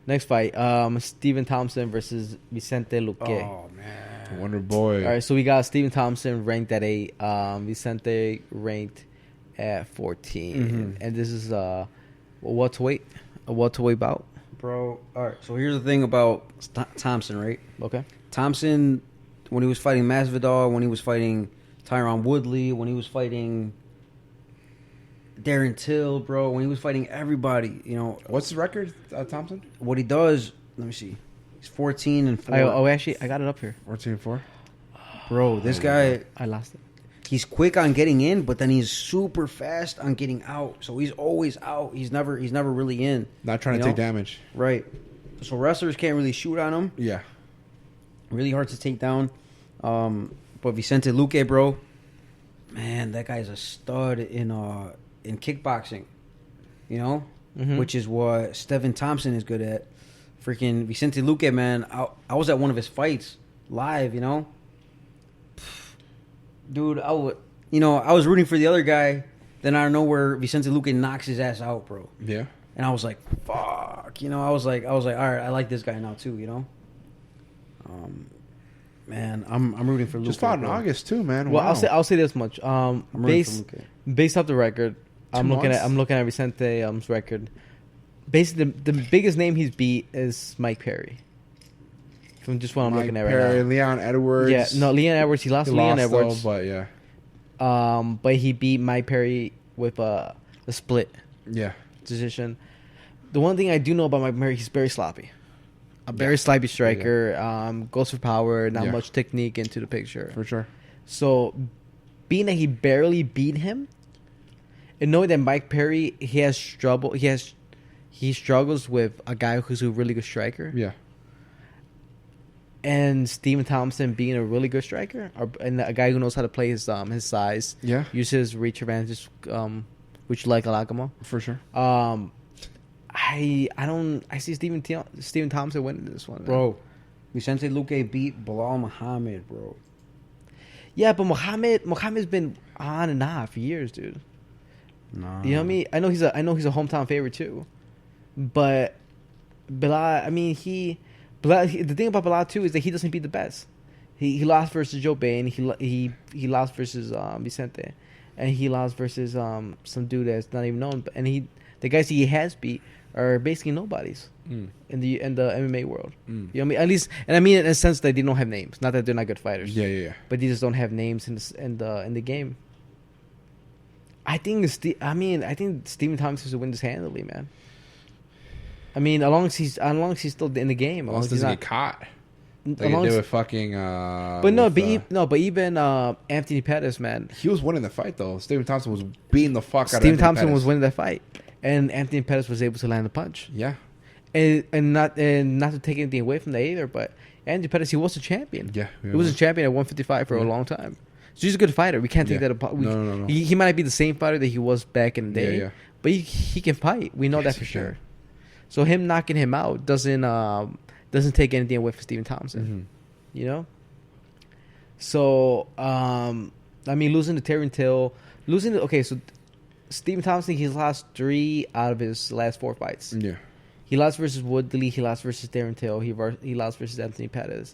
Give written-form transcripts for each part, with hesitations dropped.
Next fight, Stephen Thompson versus Vicente Luque. Oh man, Wonder Boy. All right, so we got Stephen Thompson ranked at 8, Vicente ranked at 14, and this is a welterweight bout. bro. All right, so here's the thing about Thompson, right? Okay. Thompson, when he was fighting Masvidal, when he was fighting Tyron Woodley, when he was fighting Darren Till, bro, when he was fighting everybody, you know. What's his record, Thompson? What he does, let me see. He's 14-4. Actually, I got it up here. 14-4. Bro, this guy, I lost it. he's quick on getting in, but then he's super fast on getting out. So he's always out. He's never really in. Not trying to take damage. Right. So wrestlers can't really shoot on him. Yeah. Really hard to take down. But Vicente Luque, bro, man, that guy's a stud in kickboxing. You know, which is what Stephen Thompson is good at. Freaking Vicente Luque, man. I was at one of his fights live. You know, dude, I was rooting for the other guy. Then out of nowhere, Vicente Luque knocks his ass out, bro. Yeah. And I was like, fuck. You know, I was like, all right, I like this guy now too. You know. Man, I'm rooting for Luque. Just fought in August too, man. Well, Wow. I'll say this much. Based off the record, I'm looking at Vicente's record. Basically, the biggest name he's beat is Mike Perry. From just what I'm looking at right now. Leon Edwards. Yeah, no, Leon Edwards. He lost to Leon Edwards, though, but yeah. But he beat Mike Perry with a split decision. The one thing I do know about Mike Perry, he's very sloppy. A very sloppy striker. Goes for power. Not much technique into the picture. For sure. So, being that he barely beat him, and knowing that Mike Perry, he struggles with a guy who's a really good striker. Yeah. And Stephen Thompson being a really good striker, and a guy who knows how to play his size. Yeah. Use his reach advantage, which you like a lot, Gamal. For sure. I see Stephen Thompson winning this one, bro. Vicente Luque beat Bilal Muhammad, bro. Yeah, but Muhammad's been on and off for years, dude. Nah. You know what I mean? I know he's a hometown favorite too, but Bilal. I mean, the thing about Bilal too is that he doesn't beat the best. He lost versus Joe Bain. He lost versus Vicente, and he lost versus some dude that's not even known. And the guys he has beat are basically nobodies in the MMA world. You know what I mean? At least, and I mean in a sense that they don't have names. Not that they're not good fighters. Yeah. But they just don't have names in the game. I think Stephen Thompson will win this handily, man. I mean, as long as he's still in the game, as long as he doesn't get caught. Like he did with fucking. But even Anthony Pettis, man. He was winning the fight though. Stephen Thompson was beating the fuck out of Stephen Anthony Thompson Pettis. was winning that fight, and Anthony Pettis was able to land the punch. Yeah. And not to take anything away from that either, but Anthony Pettis, he was a champion. Yeah. He was a champion at 155 for a long time. So he's a good fighter. We can't take that apart. No. He might not be the same fighter that he was back in the day, but he can fight. We know that for sure. So him knocking him out doesn't take anything away from Stephen Thompson. You know? So, I mean, losing to Darren Till. So Stephen Thompson, he's lost 3 out of his last 4 fights. Yeah. He lost versus Woodley. He lost versus Darren Till. He lost versus Anthony Pettis.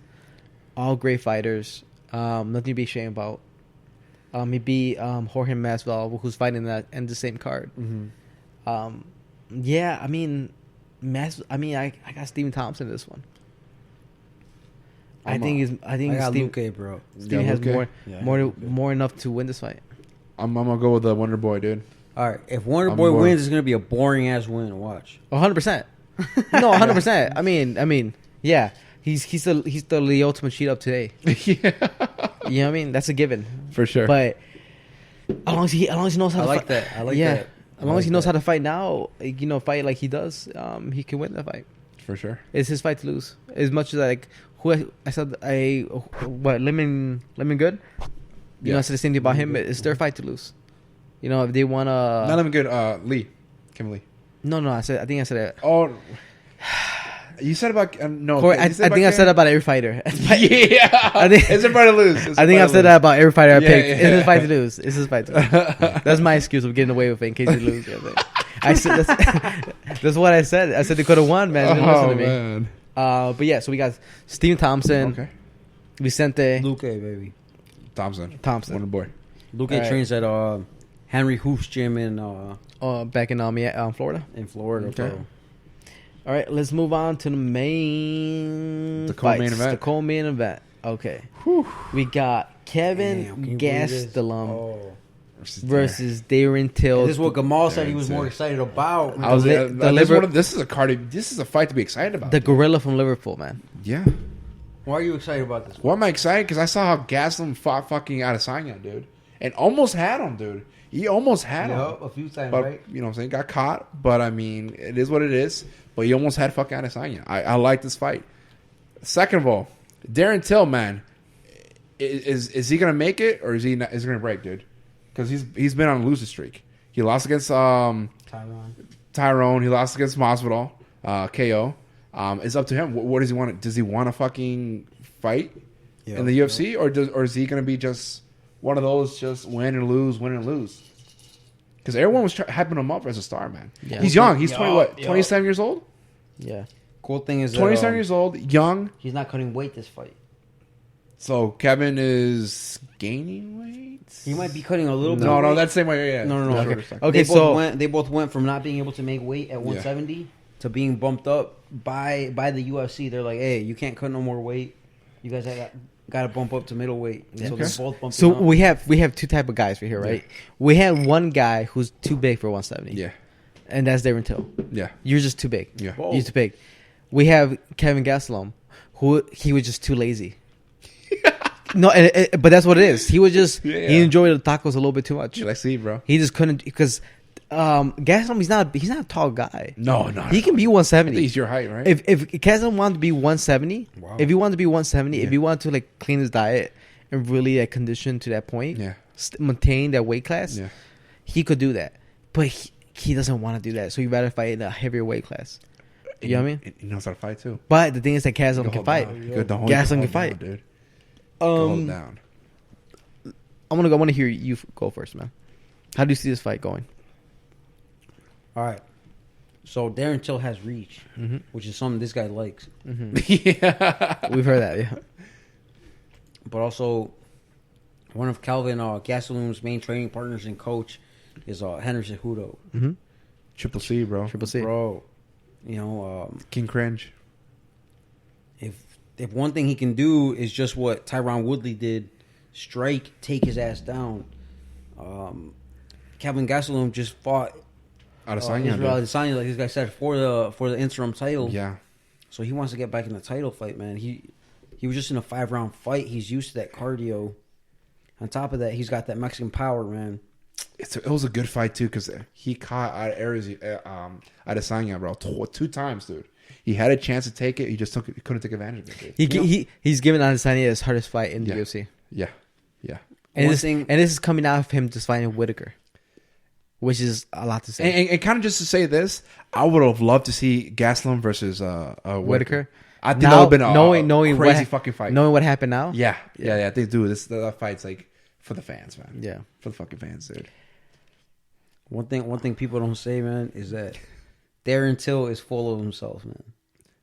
All great fighters. Nothing to be ashamed about. He beat Jorge Masvidal, who's fighting that in the same card. Yeah, I mean, I got Stephen Thompson in this one. I think got Luque, bro. Stephen has more enough to win this fight. I'm gonna go with the Wonder Boy, dude. All right, if Wonder Boy wins, it's gonna be a boring ass win to watch. 100%. No, 100%. I mean, yeah. He's the ultimate cheat up today. You know what I mean? That's a given. For sure. But as long as he knows how to fight. I like that. As long as he knows how to fight now, fight like he does, he can win the fight. For sure. It's his fight to lose. As much as Lemon Good? You know, I said the same thing about him. It's their fight to lose. You know, if they want to... Not Lemon Good, Kim Lee. No, I think I said it. Oh... You said about no. Corey, I think I said that about every fighter. Yeah, I think it's a fight to lose. I think I've said that about every fighter I picked. It's his fight to lose. It's his fight to lose. That's my excuse of getting away with it in case you lose. I said that's what I said. I said they could have won, man. They didn't listen to me. Man. But yeah, so we got Steven Thompson, Okay. Vicente Luke, baby. Thompson. Thompson. Wonder boy. Luke All right. trains at Henry Hoof's gym in back in Florida. Florida, Okay. bro. All right, let's move on to the main The co-main fights. event. The co-main event. Okay. We got Kevin Damn, can you believe this? Gastelum Oh. versus Darren Till. This is what Gamal said he Darren was Till. more excited about. I was. The This is a card. This is a fight to be excited about. the gorilla from Liverpool, man. Yeah. Why are you excited about this? Why am I excited? Because I saw how Gaslam fought fucking Adesanya, dude, and almost had him, dude. He almost had him. a few times, But, right? you know what I'm saying? Got caught. But, I mean, it is what it is. But he almost had fucking Adesanya. I like this fight. Second of all, Darren Till, man, is he going to make it or is he going to break, dude? Because he's been on a losing streak. He lost against Tyrone. He lost against Masvidal, KO. It's up to him. What does he want? Does he want to fucking fight in the UFC? Or is he going to be just one of those just win and lose? Because everyone was hyping him up as a star, man. Yeah. He's young. He's Yo, 27 years old? Yeah. Cool thing is 27 years old, young. he's not cutting weight this fight. So Kevin is gaining weight? He might be cutting a little bit. No, of weight. that's the same way. Yeah. No. Shorter Okay. second. Okay, They both went from not being able to make weight at 170 to being bumped up by the UFC. They're like, hey, you can't cut no more weight. You guys got to bump up to middleweight. So Okay. they're both bumping So up. we have two type of guys right here, right? We have one guy who's too big for 170. Yeah. And that's Darren Till. Yeah. You're just too big. Yeah. You're too big. We have Kevin Gastelum, who he was just too lazy. No, but that's what it is. He was just he enjoyed the tacos a little bit too much. I see, bro. He just couldn't because Gastelum he's not a tall guy. No. He can be I 170. think he's your height, right? If Gastelum wanted to be 170, if he wanted to be 170, if he wanted to like clean his diet and really condition to that point, maintain that weight class, he could do that. But he doesn't want to do that, so he'd rather fight in a heavier weight class. You know what I mean? He knows how to fight too. But the thing is that Gastelum can fight. Gastelum can fight, dude. Um, Hold down. I want to hear you go first, man. How do you see this fight going? All right. So Darren Till has reach, which is something this guy likes. Yeah. We've heard that, yeah. But also, one of Calvin Gastelum's main training partners and coach is Henry Cejudo. Triple C, bro. Triple C. Bro, you know, King Cringe. if one thing he can do is just what Tyron Woodley did, strike, take his ass down. Calvin Gastelum just fought Adesanya. Israel Adesanya, like this guy said, for the interim title. Yeah. So he wants to get back in the title fight, man. He was just in a 5-round fight. He's used to that cardio. On top of that, he's got that Mexican power, man. It was a good fight too because he caught Adesanya, bro, two times, dude. He had a chance to take it. He just couldn't take advantage of it, dude. He's given Adesanya his hardest fight in the Yeah. UFC. Yeah. And this is coming out of him just fighting Whitaker, which is a lot to say. And kind of just to say this, I would have loved to see Gastelum versus Whitaker. I think that would have been a crazy fucking fight. Knowing what happened now? Yeah. They do this. That fight's like for the fans, man. Yeah. For the fucking fans, dude. One thing people don't say, man, is that Darren Till is full of himself, man.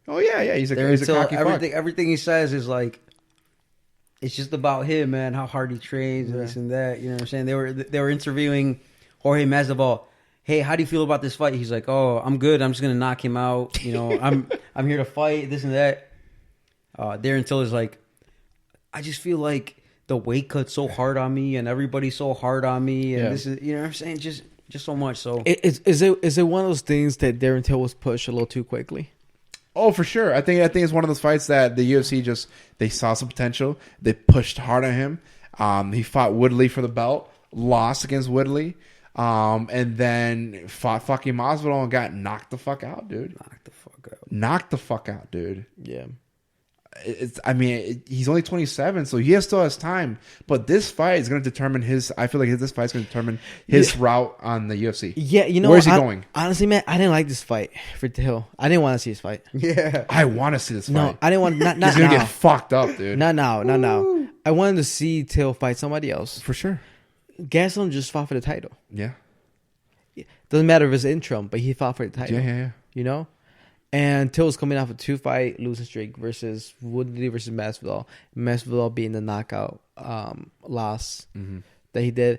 Oh yeah. He's a Darren Till, cocky fuck. everything he says is like, it's just about him, man. How hard he trains, and this and that. You know what I'm saying? They were interviewing Jorge Masvidal. Hey, how do you feel about this fight? He's like, oh, I'm good. I'm just gonna knock him out. You know, I'm here to fight. This and that. Darren Till is like, I just feel like the weight cut's so hard on me, and everybody's so hard on me, and this is, you know what I'm saying? Just so much. So Is it one of those things that Darren Till was pushed a little too quickly? Oh, for sure. I think it's one of those fights that the UFC they saw some potential. They pushed hard on him. He fought Woodley for the belt, lost against Woodley, and then fought fucking Masvidal and got knocked the fuck out, dude. Knocked the fuck out, dude. Yeah. He's only 27, so he still has time. But this fight is going to determine I feel like this fight is going to determine his route on the UFC. Yeah, you know, where's he going? Honestly, man, I didn't like this fight for Till. I didn't want to see his fight. yeah, I want to see this fight. No, I didn't want. Not He's going to now. get fucked up, dude. Not now. I wanted to see Till fight somebody else. For sure. Gastelum just fought for the title. Yeah. Doesn't matter if it's interim, but he fought for the title. Yeah. You know? And Till's coming off a 2-fight losing streak versus Woodley versus Masvidal. Masvidal being the knockout loss that he did.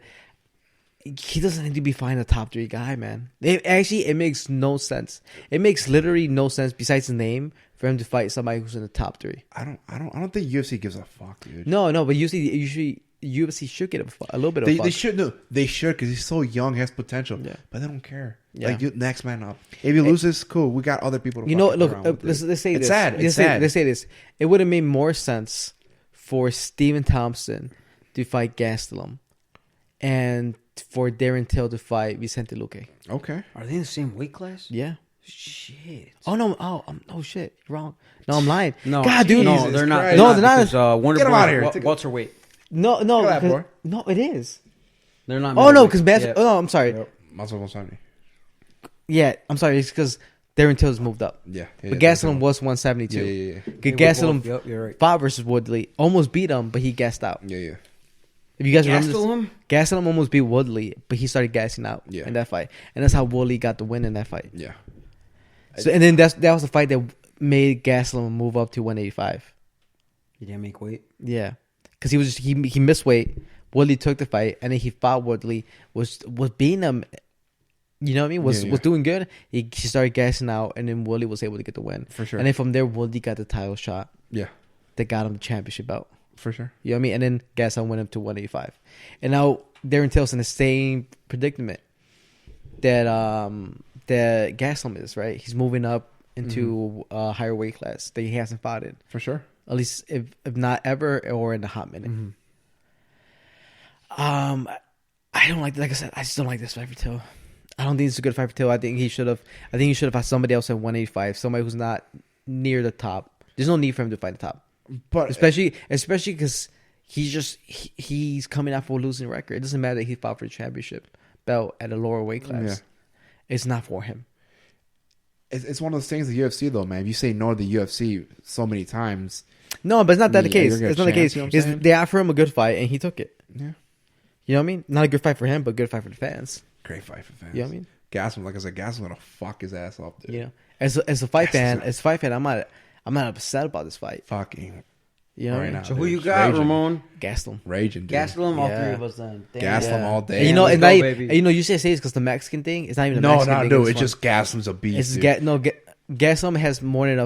He doesn't need to be fighting a top 3 guy, man. It makes no sense. It makes literally no sense besides the name for him to fight somebody who's in the top 3. I don't think UFC gives a fuck, dude. No, but UFC should get a little bit of a fuck. They should. No, they should, because he's so young, he has potential. Yeah. But they don't care. Yeah. Like, next man up. If he loses, cool. We got other people to Look, let's say it's this. Sad. It's sad. Let's say this. It would have made more sense for Stephen Thompson to fight Gastelum and for Darren Till to fight Vicente Luque. Okay. Are they in the same weight class? Yeah. Shit. Oh no! Oh shit! You're wrong. No, I'm lying. No, God, dude. No, they're not. Christ. No, they're not. Because, Wonder Get him Boy out of here. is welterweight. No. Look at that, boy. No, it is. They're not. Oh no, middleweight. because Yeah. Oh no, I'm sorry. Yep. Muscle 170. Yeah, I'm sorry. It's because Darren Till's moved up. Yeah. But Gastelum was 172. Yeah. They were Gastelum both- Yep, you're right. fought versus Woodley, almost beat him, but he gassed out. Yeah. If you guys remember this, Gastelum? Gastelum almost beat Woodley, but he started gassing out in that fight, and that's how Woodley got the win in that fight. Yeah. So, and then that was the fight that made Gastelum move up to 185. He didn't make weight. Yeah, because he missed weight. Woodley took the fight, and then he fought Woodley, was beating him. You know what I mean? Was doing good. He started gassing out, and then Woodley was able to get the win. For sure. And then from there, Woodley got the title shot. Yeah. That got him the championship belt. For sure. You know what I mean? And then Gastelum went up to 185. And now Darren Till's in the same predicament that Gastelum is, right? He's moving up into a higher weight class that he hasn't fought in. For sure. At least if not ever or in a hot minute. I don't like I said, I just don't like this fight for Till. I don't think it's a good fight for Till. I think he should have had somebody else at 185, somebody who's not near the top. There's no need for him to fight the top. But Especially because he's coming off a losing record. It doesn't matter that he fought for the championship belt at a lower weight class. Yeah. It's not for him. it's one of those things, the UFC, though, man. If you say no to the UFC so many times. No, but it's not that the Yeah, case. you're gonna It's not the chance, case. you know what I'm saying? They offer him a good fight, and he took it. Yeah. You know what I mean? Not a good fight for him, but a good fight for the fans. Great fight for fans. You know what I mean? Gastelum, like I said, Gastelum's going to fuck his ass up, dude. You know, as a fight fan, I'm not upset about this fight. Fucking. You know what I Right mean? now. So who you Dude, got, raging. Ramon? Gastelum. Raging, dude. Gastelum, all Yeah. three of us then. Damn. Gastelum all day. And you know, let's it's go, not. baby. And you know, you say it's because the Mexican thing. It's not even. The No, Mexican thing, dude. this It's one. just Gastelum's a beast, It's dude. Gastelum has more than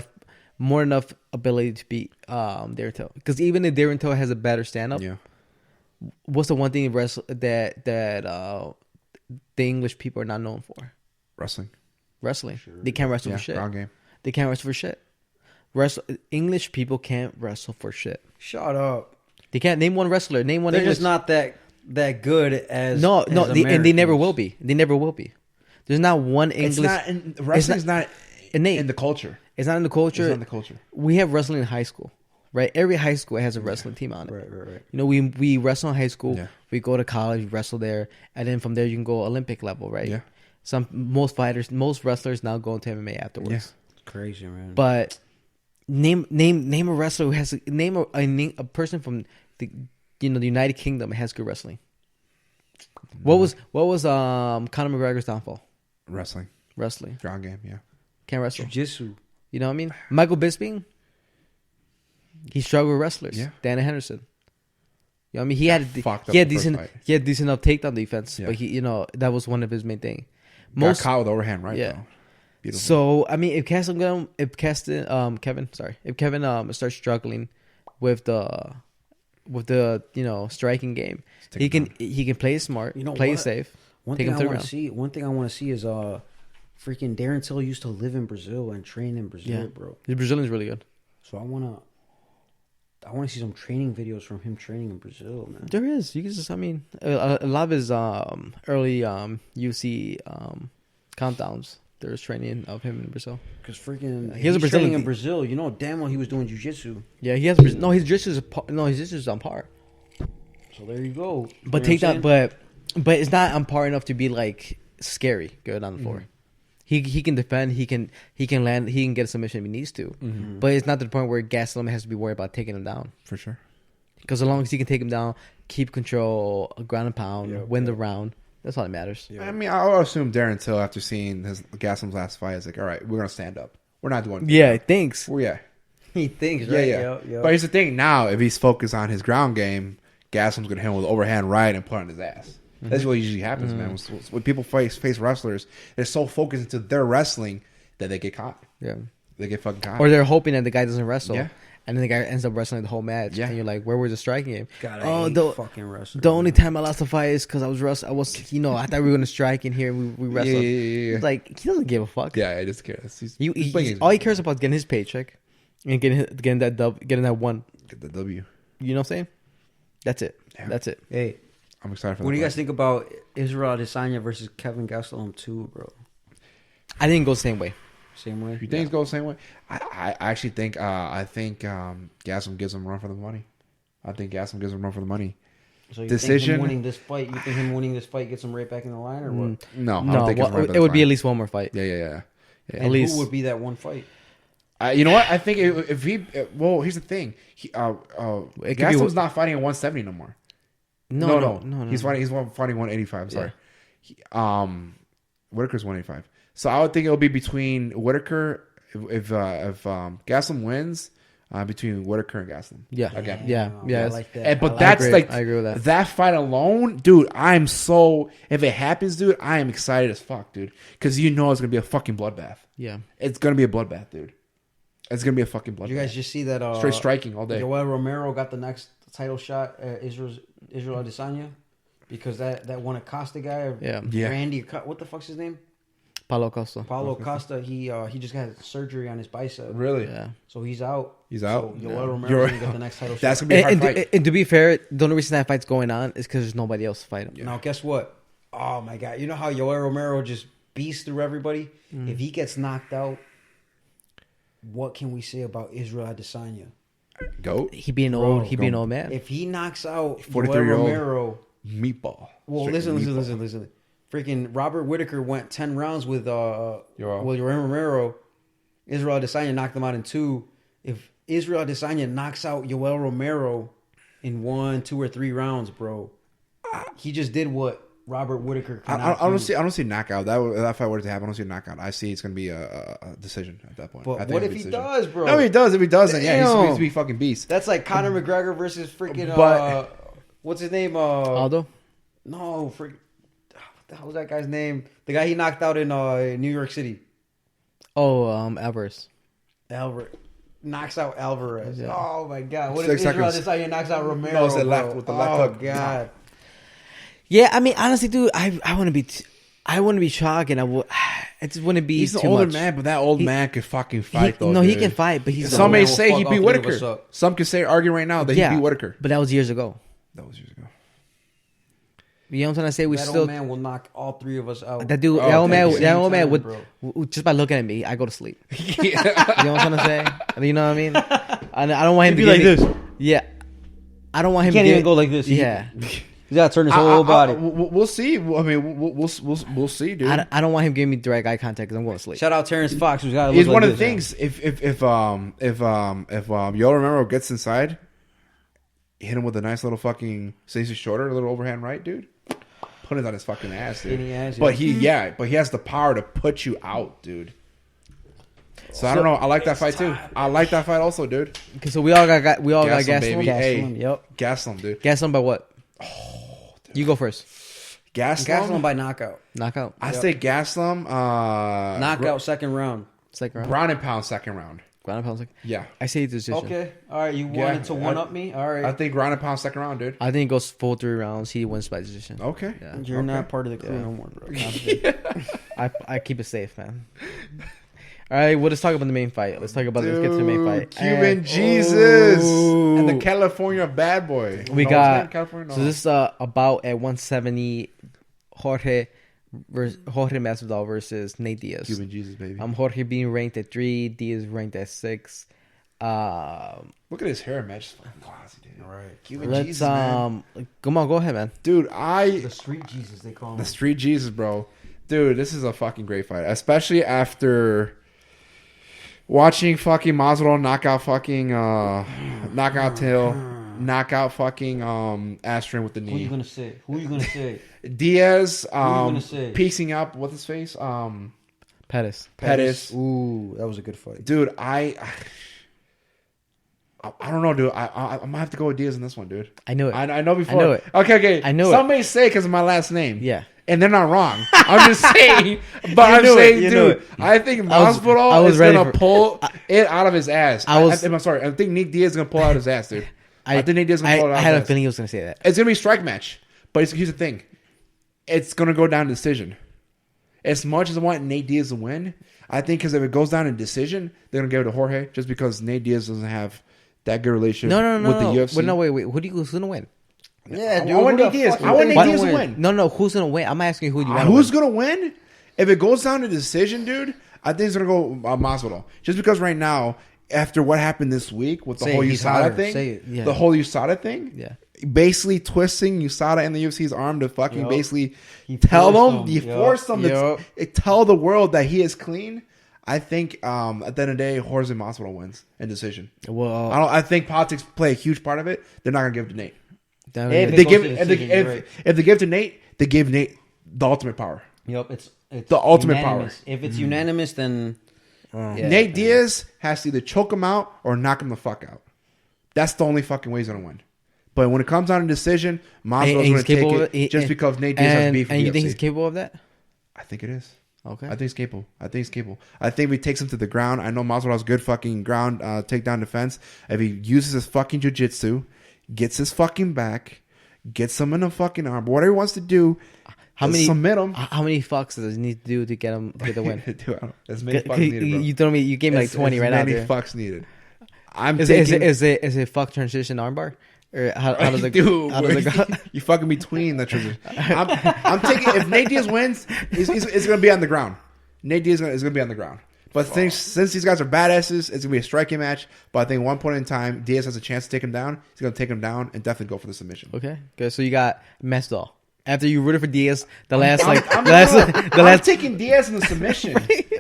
enough ability to beat Darren Till. Because even if Darren Till has a better stand up, Yeah. what's the one thing that the English people are not known for? Wrestling. Wrestling. They can't wrestle Yeah, for shit. ground game. They can't wrestle for shit. English people can't wrestle for shit. Shut up. They can't name one wrestler. Name one. They're English. just not that good as No, as and they never Americans. will be. They never will be. There's not one English. Wrestling's not innate. in the culture. It's not in the culture. It's not in the culture. We have wrestling in high school, right? Every high school has a wrestling team on it. Right. You know, we wrestle in high school. Yeah. We go to college, we wrestle there, and then from there you can go Olympic level, right? Yeah. Most wrestlers now go into MMA afterwards. Yeah. It's crazy, man. But name a wrestler who has name a person from the United Kingdom has good wrestling. What was Conor McGregor's downfall? Wrestling. Wrestling. Ground game, yeah. Can't wrestle. Jiu-jitsu. You know what I mean? Michael Bisping, he struggled with wrestlers. Yeah. Dana Henderson. You know what I mean? He had Fucked up he had the first decent fight. enough takedown defense, Yeah. but that was one of his main thing. Got caught with overhand, right? Yeah. Though. Beautiful. So I mean, if Kevin starts struggling with the striking game, take he him can play it smart, You know play it what? safe. One take thing him I to the want to round. see. One thing I want to see is freaking Darren Till used to live in Brazil and train in Brazil, Yeah, bro. the Brazilian's really good. So I want to see some training videos from him training in Brazil, man. There is. You can just, I mean, a lot of his early UFC countdowns. There's training of him in Brazil. Because freaking He has a he's Brazilian training in Brazil. You know damn well he was doing jiu-jitsu. Yeah, he has no. His jiu-jitsu is on par. So there you go. But You know take what I'm that, saying? but it's not on par enough to be like scary good on the floor. He can defend. He can land. He can get a submission if he needs to. But it's not to the point where Gastelum has to be worried about taking him down. For sure. Because as long as he can take him down, keep control, ground and pound, win the round, That's all that matters. Yeah. I mean, I'll assume Darren Till, after seeing his Gaslam's last fight, is like, all right, we're gonna stand up. We're not doing. Yeah, thanks. Well, yeah. He thinks, Yeah, right? yeah. Yep. But here's the thing: now, if he's focused on his ground game, Gaslam's gonna hit him with an overhand right and put on his ass. That's what usually happens, man. When people face wrestlers, they're so focused into their wrestling that they get caught. Yeah. They get fucking caught. Or they're hoping that the guy doesn't wrestle. Yeah. And then the guy ends up wrestling the whole match. Yeah. And you're like, where was the striking game? God, I Oh, hate fucking wrestling. The only time I lost a fight is because I was I thought we were going to strike in here. We wrestled. Yeah. It's like, he doesn't give a fuck. Yeah, I just care. All he cares about is getting his paycheck and getting that one. Get the W. You know what I'm saying? That's it. Yeah. That's it. Hey, I'm excited for that. what do you guys fight. think about Israel Adesanya versus Kevin Gastelum 2, bro? I didn't go the same way. Same way? You think it goes the same way? I actually think Gaslam gives him a run for the money. I think Gaslam gives him a run for the money. So you Decision? think him winning this fight, gets him right back in the line, or what? No, I don't No, think it's right, it would be at least one more fight. Yeah. And At least- who would be that one fight? You know what? I think if he, well, here's the thing. It could be- Gaslam's not fighting at 170 no more. No. He's fighting 185. Sorry. Whitaker's 185. So I would think it'll be between Whitaker if Gaslam wins, between Whitaker and Gaslam. Yeah. Again. Yeah. I like that. And, but I that's agree. like I agree with that. That fight alone, dude. If it happens, dude, I am excited as fuck, dude. Because you know it's gonna be a fucking bloodbath. Yeah. It's gonna be a bloodbath, dude. It's gonna be a fucking bloodbath. Did you guys just see that? Straight striking all day. Joel Romero got the next title shot, Israel Adesanya, because that one Acosta guy, Yeah. Randy, what the fuck's his name? Paulo Costa. Paulo Costa. He just got surgery on his bicep, Really? Yeah. so he's out. He's out? So Joel Yeah. Romero's gonna get the next title That's shot. gonna be a hard fight. And to be fair, the only reason that fight's going on is because there's nobody else to fight him. Now, guess what? Oh my god! You know how Joel Romero just beasts through everybody? If he gets knocked out, what can we say about Israel Adesanya? Goat. He being Bro, old. He being old man. If he knocks out 43-year-old. Romero, Meatball. well, Straight listen. meatball. Freaking Robert Whitaker went 10 rounds with Yoel. Romero. Israel Adesanya knocked him out in 2. If Israel Adesanya knocks out Yoel Romero in 1, 2, or 3 rounds, bro, he just did what Robert Whitaker I cannot don't do. see knockout. That fight were to happen, I don't see a knockout. I see it's gonna be a decision at that point. I But think what it'll if be a he decision. does, bro? No, if he does. If he doesn't, yeah, he's Damn. to be fucking beast. That's like Conor McGregor versus freaking But- what's his name? Aldo? No, what the hell was that guy's name? The guy he knocked out in New York City. Oh, Alvarez. Knocks out Alvarez. Yeah. Oh my god! What 6 if Israel seconds. Adesanya knocks out Romero? No, it's the bro? left with the left Oh hook. god! Yeah, I mean, honestly, dude, I want to be, I want to be shocked, and it just wouldn't be He's too an older much. man, but that old man could fucking fight. He though, dude. can fight, but he's Some may man will say fuck he all beat 3 of us Whitaker. up. Some could say, arguing right now, that he beat Whitaker. but that was years ago. That was years ago. You know what I'm trying to say? We That still old man will knock all 3 of us out. that dude, Oh, that old man, okay. that old man Same would time, just by looking at me, I go to sleep. Yeah. You know what I'm trying to say? You know what I mean? I don't want him He'd to be give like me- Yeah, I don't want him. He can't to even give- go like this. Yeah, He's got to turn his whole body. We'll see. I mean, we'll see, dude. I don't want him giving me direct eye contact because I'm going to sleep. Shout out Terrence Fox, who's got. It's one of the things. If Yoel Romero gets inside, hit him with a nice little fucking, since he's shorter, a little overhand right, dude. Put it on his fucking ass, dude. Skinny ass, But yeah. he has the power to put you out, dude. So I don't know. I like that fight too. I like that fight also, dude. Okay, so we all got Gaslam, gas baby. on. Hey, Yep. Gaslam, dude. Gas on by what? You go first. Gaslam Gaslam. by knockout. Knockout. I say Gaslam. Knockout second round. Second round. Ground and pound second round. Ground and pound. Yeah. I say decision. Okay. All right. You Yeah, wanted to one up me. All right. I think ground and pound second round, dude. I think it goes full 3 rounds. He wins by decision. Okay. Yeah. You're Okay. not part of the crew Yeah. no more, bro. I keep it safe, man. All right, well, let's talk about the main fight. Let's get to the main fight. Cuban And Jesus Ooh. and the California bad boy. we No, got it's not California. so this is about at 170 Jorge Masvidal versus Nate Diaz. Cuban Jesus, baby. Jorge being ranked at 3, Diaz ranked at 6. Look at his hair, man. Just fucking classy, dude. All right. Cuban Let's Jesus, man. come on, go ahead, man. Dude, The street Jesus, they call him. the street Jesus, bro. Dude, this is a fucking great fight, especially after watching fucking Masvidal knock out fucking knockout Till. knock out fucking Astrid with the knee. Who you gonna say? Diaz gonna say? piecing up what's his face? Pettis. Ooh, that was a good fight. Dude, I don't know, dude. I might have to go with Diaz in this one, dude. I knew it. I know before. I know it. Okay. I knew it. Some may say because of my last name. Yeah. And they're not wrong. I'm just saying. But I'm saying, dude, I think Masvidal is going to pull it out of his ass. I'm sorry. I think Nate Diaz is going to pull out his ass, dude. I think Nate Diaz is going to pull it out I his had ass. a feeling he was going to say that. It's going to be a strike match. But here's the thing. It's going to go down to decision. As much as I want Nate Diaz to win, I think because if it goes down in decision, they're going to give it to Jorge just because Nate Diaz doesn't have that good relationship with the UFC. Wait, no, wait. Who's going to win? Yeah, dude. I want Nate Diaz. I want Nate Diaz to win. No. Who's going to win? I'm asking who you want. Who's going to win? If it goes down to decision, dude, I think it's going to go Masvidal. Just because right now, after what happened this week with the whole USADA thing, the whole USADA thing, basically twisting USADA and the UFC's arm to fucking basically tell them, force them to tell the world that he is clean. I think at the end of the day, Jorge Masvidal wins in decision. Well, I think politics play a huge part of it. They're not going to give it to Nate. If they give to Nate, they give Nate the ultimate power. Yep, it's the ultimate unanimous. power. If it's unanimous, then Nate Diaz has to either choke him out or knock him the fuck out. That's the only fucking way he's gonna win. But when it comes down to decision, Masvidal's gonna take it just because Nate Diaz has beef with And you UFC. think he's capable of that? I think it is. Okay. I think he's capable. I think if he takes him to the ground, I know Masvidal has good fucking ground takedown defense. If he uses his fucking jiu-jitsu, gets his fucking back, gets him in the fucking arm, whatever he wants to do, submit him. How many fucks does he need to do to get the win? Dude, as many fucks needed, bro. You told me you gave me like 20 right now. As many fucks needed. Is it fuck transition armbar? Or how does it Dude, how does it go? You fucking between the transition. I'm taking if Nate Diaz wins, it's gonna be on the ground. Nate Diaz is gonna be on the ground. But since these guys are badasses, it's gonna be a striking match. But I think at one point in time, Diaz has a chance to take him down. He's gonna take him down and definitely go for the submission. Okay, good. So you got Masvidal. After you rooted for Diaz, I'm taking Diaz in the submission.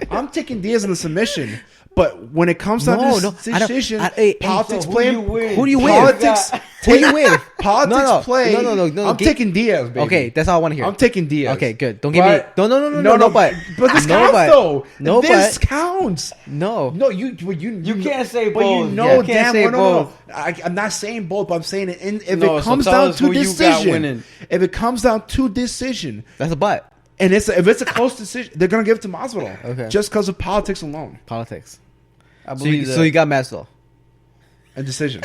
I'm taking Diaz in the submission. But when it comes down to decision, politics play. Who do you win? Politics. Who do you win? Politics play. No. I'm taking Diaz, baby. Okay, that's all I want to hear. I'm taking Diaz. Okay, good. Don't give me. No. But this counts though. No, this counts. No. You can't say both. But you know damn well. No. I'm not saying both, but I'm saying it. If it comes down to decision, That's a butt. And if it's a close decision, they're gonna give it to Masvidal. Okay. Just because of politics alone. Politics. I believe so you got Masvidal. A decision.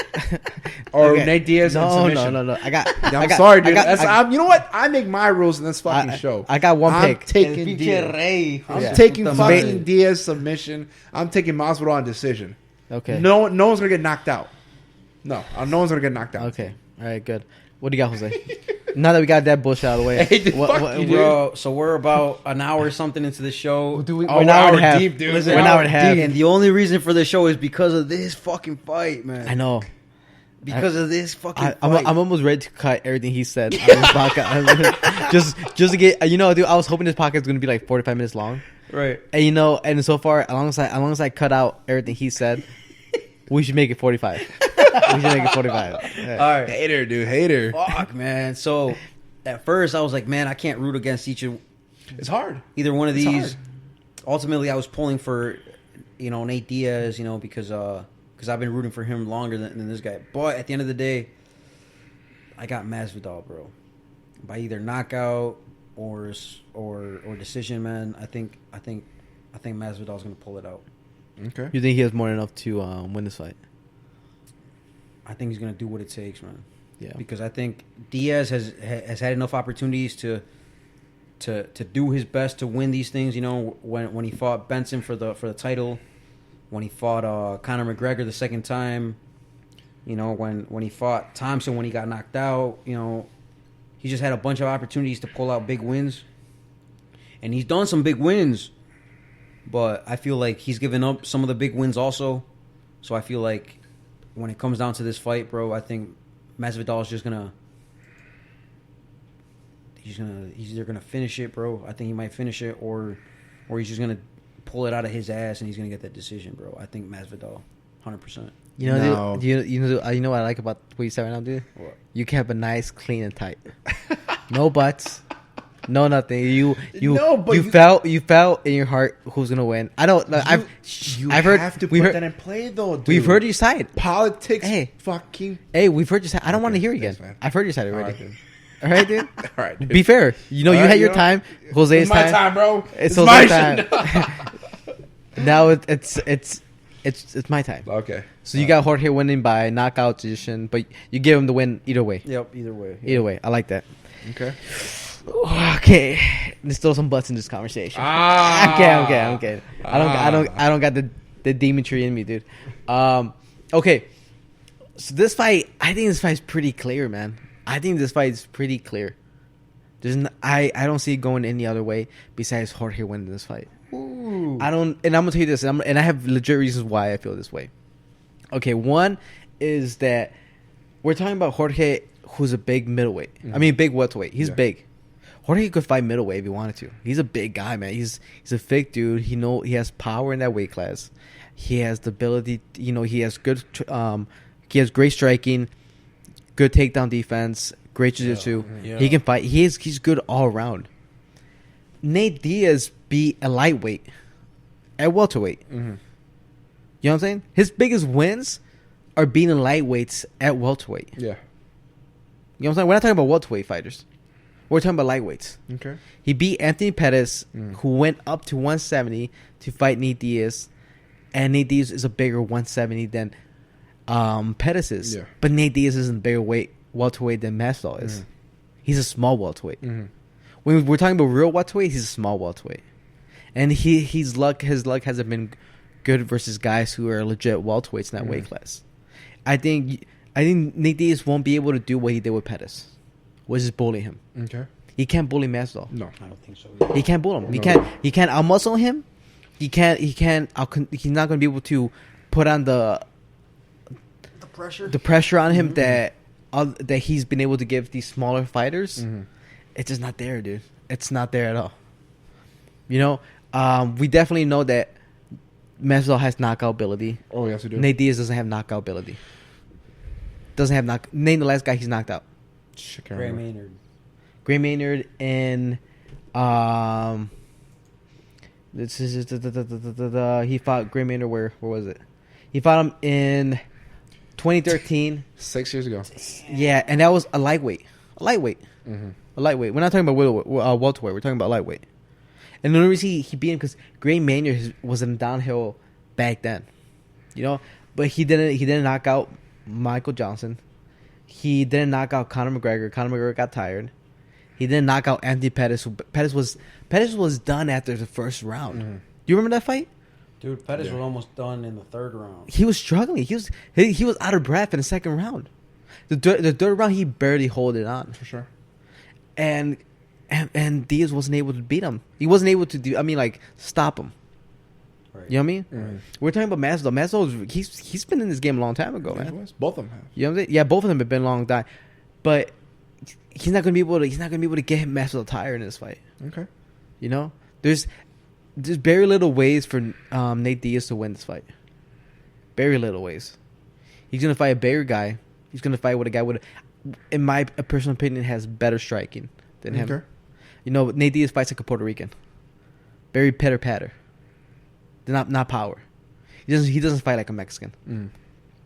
Or Nate Diaz and submission. No. I'm sorry, dude. You know what? I make my rules in this fucking show. I got one pick. I'm taking Diaz. I'm taking fucking Diaz submission. I'm taking Masvidal on decision. Okay. No one's gonna get knocked out. No one's gonna get knocked out. Okay. All right. Good. What do you got, Jose? Now that we got that bullshit out of the way, hey, fuck you, bro. So we're about an hour or something into the show. We're an hour and a half. Deep, dude. We're an hour and a half. And the only reason for the show is because of this fucking fight, man. I know. Because of this fucking fight. I'm almost ready to cut everything he said on this podcast. just to get, dude, I was hoping this podcast was going to be like 45 minutes long. Right. And, and so far, as long as I cut out everything he said, we should make it 45. We should make it 45. Yeah. All right. Hater, dude. Hater. Fuck, man. So, at first, I was like, man, I can't root against It's hard. either one of these. Ultimately, I was pulling for, Nate Diaz, because I've been rooting for him longer than this guy. But at the end of the day, I got Masvidal, bro. By either knockout or decision, man. I think Masvidal's gonna pull it out. Okay. You think he has more than enough to win this fight? I think he's gonna do what it takes, man. Yeah. Because I think Diaz has had enough opportunities to do his best to win these things. When he fought Benson for the title, when he fought Conor McGregor the second time, when he fought Thompson when he got knocked out, he just had a bunch of opportunities to pull out big wins, and he's done some big wins. But I feel like he's given up some of the big wins also. So I feel like when it comes down to this fight, bro, I think Masvidal is just gonna he's either gonna finish it, bro. I think he might finish it, or he's just gonna pull it out of his ass and he's gonna get that decision, bro. I think Masvidal. 100%. You know, No. dude, you know what I like about what you said right now, dude? What? You kept a nice, clean, and tight. No butts. No nothing. No, but you felt in your heart who's gonna win. I don't. I've heard. Have to we put heard. that in play, though. Dude. We've heard your side. Politics. Hey. Fucking. Hey, we've heard your side. I don't want to Okay, hear it again. thanks, man. I've heard your side All already. right, dude. All right, dude. All right. Dude. Be fair. You know, All you right, had your know, time. Jose's It's my time, bro. It's my Jose's time. time. Now it's my time. Okay. So you got Jorge winning by knockout decision, but you give him the win either way. Yep, either way. Either way, I like that. Okay. Okay, let's throw some butts in this conversation. Ah. I'm kidding. I don't got the demon tree in me, dude. Okay, so this fight, I think this fight's pretty clear, man. I think this fight is pretty clear. I don't see it going any other way besides Jorge winning this fight. Ooh. I don't, and I'm gonna tell you this, and I have legit reasons why I feel this way. Okay, one is that we're talking about Jorge, who's a big middleweight. I mean, big welterweight. He's big. Jorge could fight middleweight if he wanted to. He's a big guy, man. He's a thick dude. He has power in that weight class. He has the ability. He has good. He has great striking, good takedown defense, great jiu-jitsu. Yeah. He can fight. He's good all around. Nate Diaz beat a lightweight at welterweight. Mm-hmm. You know what I'm saying? His biggest wins are beating lightweights at welterweight. Yeah. You know what I'm saying? We're not talking about welterweight fighters. We're talking about lightweights. Okay. He beat Anthony Pettis, who went up to 170 to fight Nate Diaz. And Nate Diaz is a bigger 170 than Pettis is. Yeah. But Nate Diaz isn't a bigger welterweight than Masvidal is. He's a small welterweight. Mm-hmm. When we're talking about real welterweight, he's a small welterweight. And his luck hasn't been good versus guys who are legit welterweights in that weight class. I think Nate Diaz won't be able to do what he did with Pettis, which is bully him. Okay. He can't bully Masvidal. No. I don't think so. Either. He can't bully him. No. He can't out-muscle him. He's not going to be able to put on the pressure on him that he's been able to give these smaller fighters. It's just not there, dude. It's not there at all. We definitely know that Masvidal has knockout ability. Oh, yes, we do. Nate Diaz doesn't have knockout ability. Name the last guy he's knocked out. Shit, Gray Maynard. Gray Maynard and this is he fought Gray Maynard where was it? He fought him in 2013. 6 years ago. Yeah, and that was a lightweight. Mm-hmm. A lightweight. We're not talking about welterweight. We're talking about lightweight. And the only reason he beat him because Gray Maynard was in downhill back then, But he didn't knock out Michael Johnson. He didn't knock out Conor McGregor. Conor McGregor got tired. He didn't knock out Anthony Pettis. Pettis was done after the first round. Mm-hmm. Do you remember that fight? Dude, Pettis was almost done in the third round. He was struggling. He was out of breath in the second round. The third round he barely held it on. For sure. And Diaz wasn't able to beat him. He wasn't able to stop him. Right. You know what I mean? Mm-hmm. We're talking about Masvidal. Masvidal, he's been in this game a long time ago, Yeah, man. both of them have. You know what I'm saying? Yeah, both of them have been a long time, but he's not gonna be able to get Masvidal tired in this fight. Okay. There's very little ways for Nate Diaz to win this fight. Very little ways. He's gonna fight a bigger guy. He's gonna fight with a guy in my personal opinion, has better striking than him. Okay. Nate Diaz fights like a Puerto Rican. Very pitter patter. Not power. He doesn't fight like a Mexican. Mm.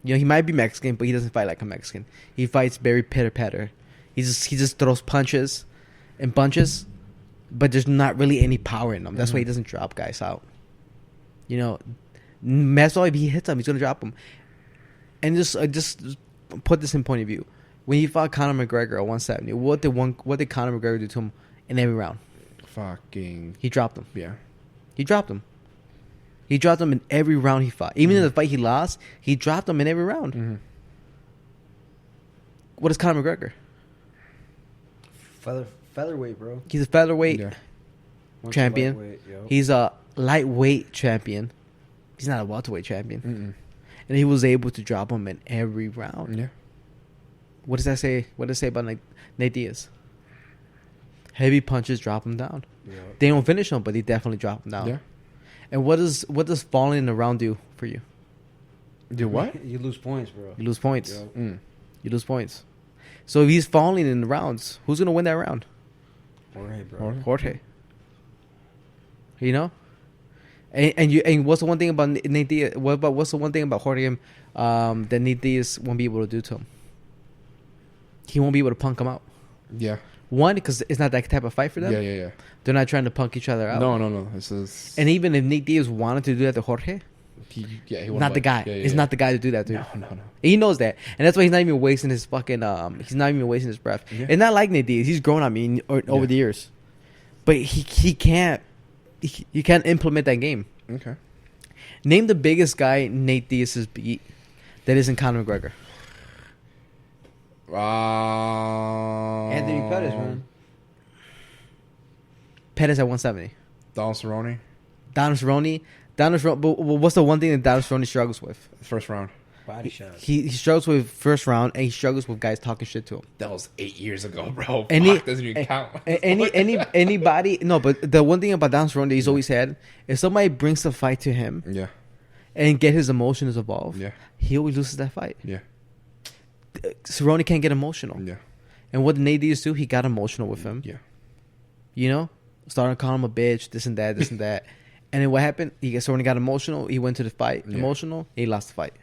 He might be Mexican, but he doesn't fight like a Mexican. He fights very pitter patter. He just throws punches and bunches, but there's not really any power in him. That's why he doesn't drop guys out. Masvidal, if he hits him, he's gonna drop him. And just put this in point of view. When he fought Conor McGregor at 170, what did Conor McGregor do to him in every round? Fucking. He dropped him. Yeah. He dropped him. He dropped him in every round he fought. Even in the fight he lost, he dropped him in every round. Mm-hmm. What is Conor McGregor? Featherweight, bro. He's a featherweight Yeah. champion. Lightweight, yo. He's a lightweight champion. He's not a welterweight champion. Mm-mm. And he was able to drop him in every round. Yeah. What does that say? What does it say about Nate Diaz? Heavy punches drop him down. Yeah. They don't finish him, but they definitely drop him down. Yeah. And what does falling in the round do for you? Do what? You lose points, bro. You lose points. Yo. You lose points. So if he's falling in the rounds, who's gonna win that round? Jorge, bro. Jorge. You know. And what's the one thing about Nate Diaz? What's the one thing about Jorge that Nate Diaz won't be able to do to him? He won't be able to punk him out. Yeah. One, because it's not that type of fight for them. Yeah. They're not trying to punk each other out. No. This is. And even if Nate Diaz wanted to do that to Jorge, He not the guy. He's not the guy to do that to. No. He knows that, and that's why he's not even wasting his fucking. He's not even wasting his breath. Yeah. And not like Nate Diaz. He's grown on me over the years, but he can't. You can't implement that game. Okay. Name the biggest guy Nate Diaz has beat that isn't Conor McGregor. Anthony Pettis, man. Pettis at 170. Donald Cerrone. Donald Cerrone. But what's the one thing that Donald Cerrone struggles with? First round. Body shots. He struggles with first round, and he struggles with guys talking shit to him. That was 8 years ago, bro. Any- Fuck, doesn't even count. Anybody? No, but the one thing about Donald Cerrone that he's always had, if somebody brings the fight to him Yeah. and get his emotions involved, Yeah. he always loses that fight. Yeah. Cerrone can't get emotional. Yeah. And what did Nate Diaz do? He got emotional with him. Yeah. You know? Started calling him a bitch, this and that. And then what happened? Cerrone got emotional. He went to the fight. Yeah. Emotional. He lost the fight.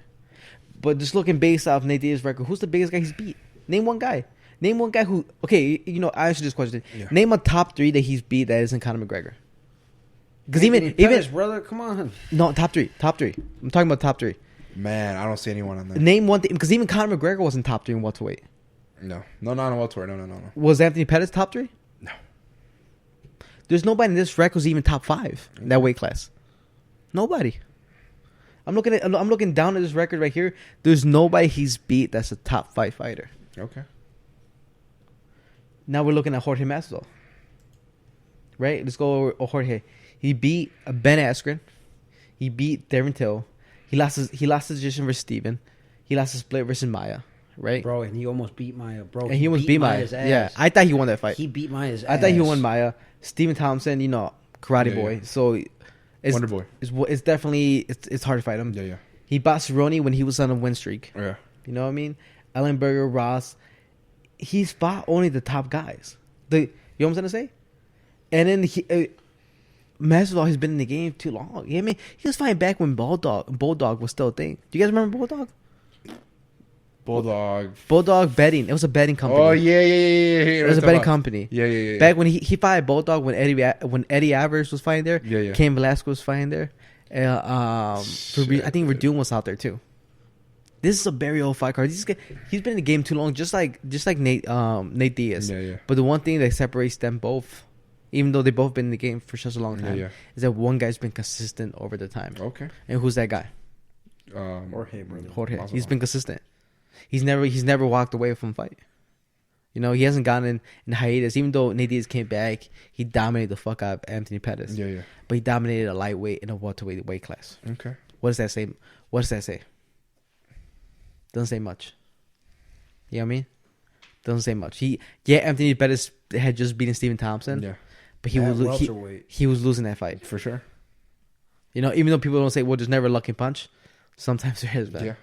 But just looking based off Nate Diaz's record, who's the biggest guy he's beat? Name one guy. Name one guy who... Okay, I answered this question. Yeah. Name a top 3 that he's beat that isn't Conor McGregor. Because Anthony even... Pettis, brother, come on. No, top 3. Top 3. I'm talking about top 3. Man, I don't see anyone on there. Name one thing... Because even Conor McGregor wasn't top 3 in welterweight. No, not on welterweight. No. Was Anthony Pettis top 3? No. There's nobody in this record who's even top 5 in that weight class. Nobody. I'm looking down at this record right here. There's nobody he's beat that's a top 5 fighter. Okay. Now we're looking at Jorge Masvidal. Right? Let's go over Jorge. He beat Ben Askren. He beat Darren Till. He lost his decision versus Steven. He lost his split versus Maya. Right? Bro, and he almost beat Maya, bro. And he almost beat Maya. Maya's ass. Yeah, I thought he won that fight. He beat Maya's ass. I thought he won Maya. Steven Thompson, karate Yeah, boy. yeah. So it's Wonder Boy. It's definitely it's hard to fight him. Yeah. He bought Cerrone when he was on a win streak. Yeah. You know what I mean? Ellenberger, Ross. He's fought only the top guys. You know what I'm trying to say? And then Masvidal has been in the game too long. I mean, he was fighting back when Bulldog was still a thing. Do you guys remember Bulldog? Bulldog betting. It was a betting company. Oh yeah. It was a betting company. Yeah. Back when he fought Bulldog when Eddie Alvarez was fighting there. Yeah. Cain Velasquez was fighting there. I think Verdun was out there too. This is a very old fight card. He's been in the game too long, just like Nate Diaz. Yeah. But the one thing that separates them both, even though they've both been in the game for such a long time, is that one guy's been consistent over the time. Okay. And who's that guy? Jorge, brother. Jorge. Masvidal. He's been consistent. He's never walked away from a fight. He hasn't gone in hiatus. Even though Nate Diaz came back, he dominated the fuck out of Anthony Pettis. Yeah. But he dominated a lightweight in a welterweight weight class. Okay. What does that say? Doesn't say much. You know what I mean? Doesn't say much. Anthony Pettis had just beaten Stephen Thompson. Yeah. But he was losing that fight. For sure. Even though people don't say, well, there's never a lucky punch. Sometimes there is, man. Yeah.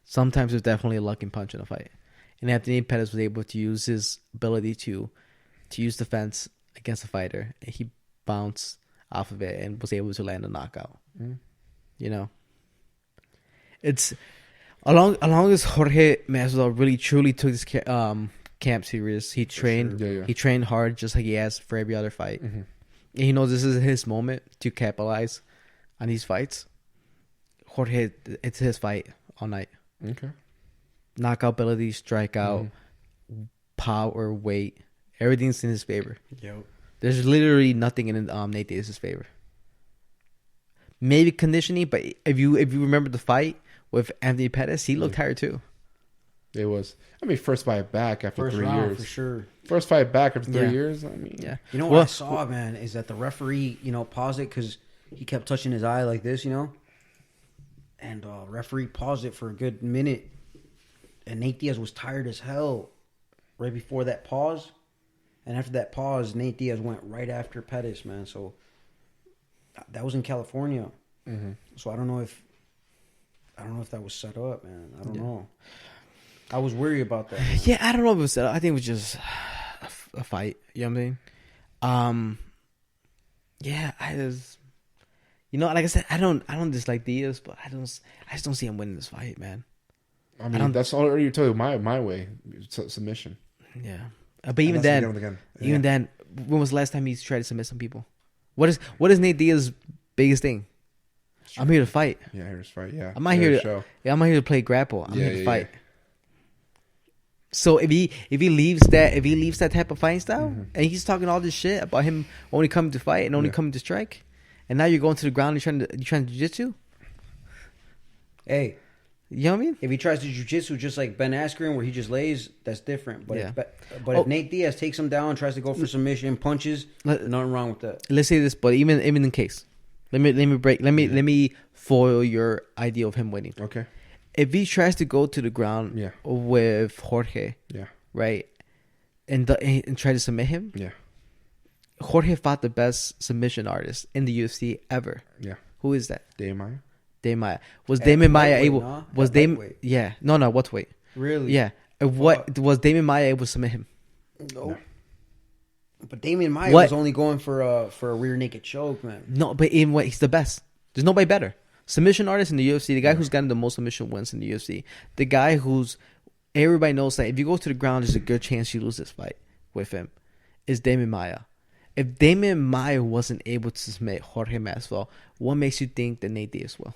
Sometimes there's definitely a lucky punch in a fight. And Anthony Pettis was able to use his ability to use defense against a fighter. And he bounced off of it and was able to land a knockout. It's along as Jorge Masvidal really truly took this camp serious. He trained. Sure. Yeah. He trained hard just like he has for every other fight. Mm-hmm. And he knows this is his moment to capitalize on these fights. Jorge, it's his fight all night. Okay. Knockout ability, strikeout, power, weight, everything's in his favor. Yo. There's literally nothing in Nate Diaz's favor. Maybe conditioning, but if you remember the fight with Anthony Pettis, he looked tired too. It was. First fight back after 3 years. For sure. First fight back after 3 Yeah. years. Yeah. You know what I saw, man, is that the referee, paused it because he kept touching his eye like this, and referee paused it for a good minute, and Nate Diaz was tired as hell right before that pause, and after that pause, Nate Diaz went right after Pettis, man. So that was in California. Mm-hmm. So I don't know if I don't know if that was set up, man. I don't know. I was worried about that. Yeah, I don't know if it was set up. I think it was just a fight. You know what I mean? Yeah, I just, like I said, I don't dislike Diaz, but I just don't see him winning this fight, man. I mean, that's all you're telling my way submission. Yeah, but even then, when was the last time he's tried to submit some people? What is Nate Diaz's biggest thing? I'm here to fight. Yeah, here to fight. Yeah, I'm not here to play grapple. I'm here to fight. Yeah. So if he leaves that type of fighting style, and he's talking all this shit about him only coming to fight and only coming to strike, and now you're going to the ground and you're trying to jiu-jitsu. Hey, you know what I mean? If he tries to jiu-jitsu just like Ben Askren, where he just lays, that's different. But if Nate Diaz takes him down, tries to go for submission, punches, nothing wrong with that. Let's say this, but even in case, let me foil your idea of him winning. Okay. If he tries to go to the ground with Jorge, right, and try to submit him, Jorge fought the best submission artist in the UFC ever. Yeah. Who is that? Damien Maya. Was Damien Maya able? Was Damien? Yeah. No. What's weight? Really? Yeah. What was Damien Maya able to submit him? No. But Damien Maya was only going for a rear naked choke, man. No, but in what he's the best. There's nobody better. Submission artist in the UFC, the guy who's gotten the most submission wins in the UFC, the guy who's everybody knows that if you go to the ground, there's a good chance you lose this fight with him, is Damien Maya. If Damien Maya wasn't able to submit Jorge Masvidal, what makes you think that Nate Diaz will?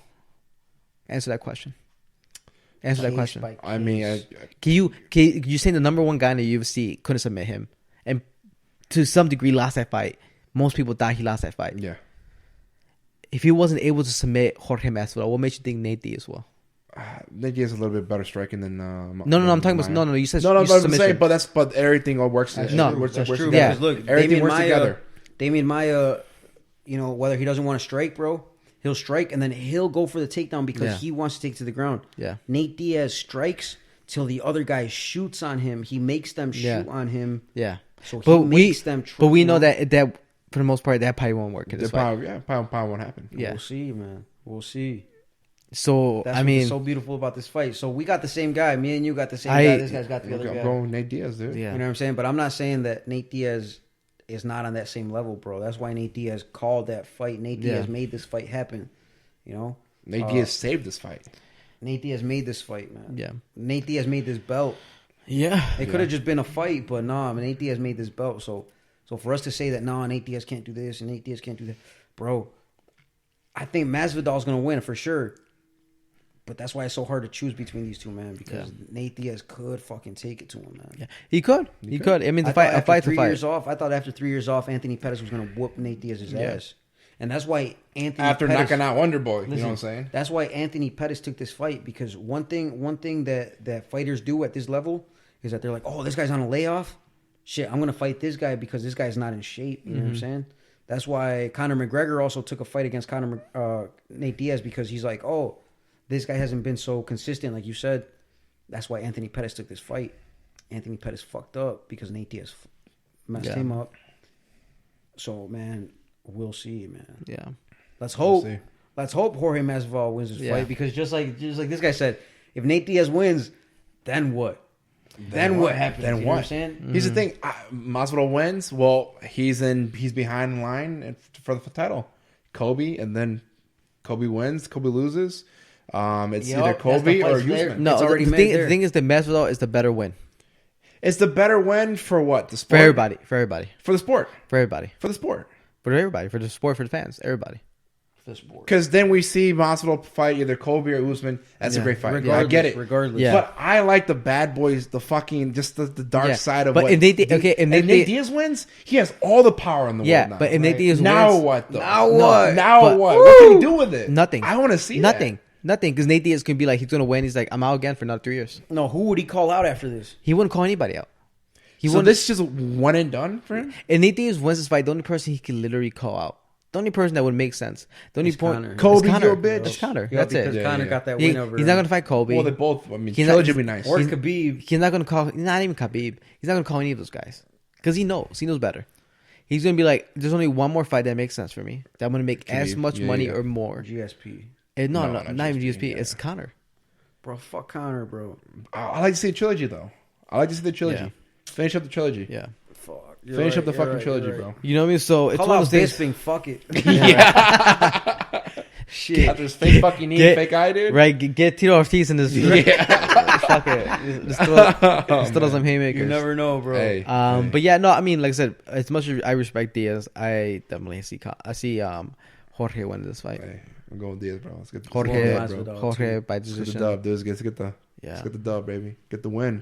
Answer that question. I mean, can you say the number one guy in the UFC couldn't submit him, and to some degree lost that fight? Most people thought he lost that fight. Yeah. If he wasn't able to submit Jorge Masvidal, what makes you think Nate Diaz will? Nate Diaz is a little bit better striking than. No. I'm talking about no. You said no. I'm saying, but everything all works. That's works true. Yeah, look, everything works together. Damien Maya, whether he doesn't want to strike, bro, he'll strike and then he'll go for the takedown because he wants to take to the ground. Yeah. Nate Diaz strikes till the other guy shoots on him. He makes them shoot on him. Yeah. So he makes them. But we know that for the most part that probably won't work in this fight. Probably won't happen. Yeah. We'll see, man. We'll see. So that's what's so beautiful about this fight. So we got the same guy. Me and you got the same guy. This guy's got the other guy. I'm going Nate Diaz, dude. Yeah. You know what I'm saying? But I'm not saying that Nate Diaz is not on that same level, bro. That's why Nate Diaz called that fight. Nate Diaz made this fight happen. Nate Diaz saved this fight. Nate Diaz made this fight, man. Yeah. Nate Diaz made this belt. Yeah. It could have just been a fight, but Nate Diaz made this belt. So for us to say that Nate Diaz can't do this and Nate Diaz can't do that, bro, I think Masvidal's gonna win for sure. But that's why it's so hard to choose between these two, man. Because Nate Diaz could fucking take it to him, man. Yeah, he could. I mean, I thought after 3 years off, Anthony Pettis was gonna whoop Nate Diaz's ass, and that's why Anthony after Pettis, knocking out Wonder Boy. You know what I'm saying? That's why Anthony Pettis took this fight, because one thing that fighters do at this level is that they're like, oh, this guy's on a layoff. Shit, I'm gonna fight this guy because this guy's not in shape. You know what I'm saying? That's why Conor McGregor also took a fight against Nate Diaz, because he's like, oh, this guy hasn't been so consistent, like you said. That's why Anthony Pettis took this fight. Anthony Pettis fucked up because Nate Diaz messed him up. So, man, we'll see, man. Yeah. Let's hope. Let's hope Jorge Masvidal wins this fight, because just like this guy said, if Nate Diaz wins, then what? Then what happens? Then what? Know what I'm Here's the thing: Masvidal wins. Well, he's behind in line for the title. Kobe, and then Kobe wins. Kobe loses. It's either Kobe or Usman. No, the thing is that Masvidal is the better win. It's the better win for what? The sport? For everybody. For the sport. For everybody. For the sport. For everybody. For the sport. For the fans. Everybody. Because then we see Masvidal fight either Kobe or Usman. That's a great fight. Yeah, I get it. Regardless. Yeah. But I like the bad boys, the fucking, just the dark side of but what. If Nate Diaz wins, he has all the power in the world now. But if Nate Diaz wins. Now what, though? Now what? What can he do with it? Nothing. I want to see Nothing, because Nate Diaz can be like, he's going to win. He's like, I'm out again for another 3 years. No, who would he call out after this? He wouldn't call anybody out. So this is just one and done for him? If Nate Diaz wins this fight, the only person he can literally call out, the only person that would make sense, the only point, Kobe, Conor. you're a bitch. It's Conor. Yeah, That's it. Because Conor got that win over. He's not going to fight Kobe. Well, they both. I mean, trilogy would be nice. Or Khabib. He's not going to call. Not even Khabib. He's not going to call any of those guys because he knows. He knows better. He's going to be like, there's only one more fight that makes sense for me. That I'm going to make as much money or more. GSP. No, not even GSP. It's Conor. Bro, fuck Conor, bro. I like to see a trilogy though. I like to see the trilogy. Yeah. Finish up the trilogy. Yeah. Fuck. Finish up the fucking trilogy, bro. You know what I mean? So it's Call one of out those things. Bisping, fuck it. Shit. After his fake fucking knee, fake eye, dude. Right, get Tito Ortiz in this. Fuck it. Just throw some haymakers. You never know, bro. Hey, But yeah, no, I mean, like I said, as much as I respect Diaz, I definitely see Jorge win this fight. Hey, I'm going with Diaz, bro. Let's get Jorge bro. Jorge by Let's get the decision. dub, dude. Let's get the Yeah. let's get the dub, baby. Get the win.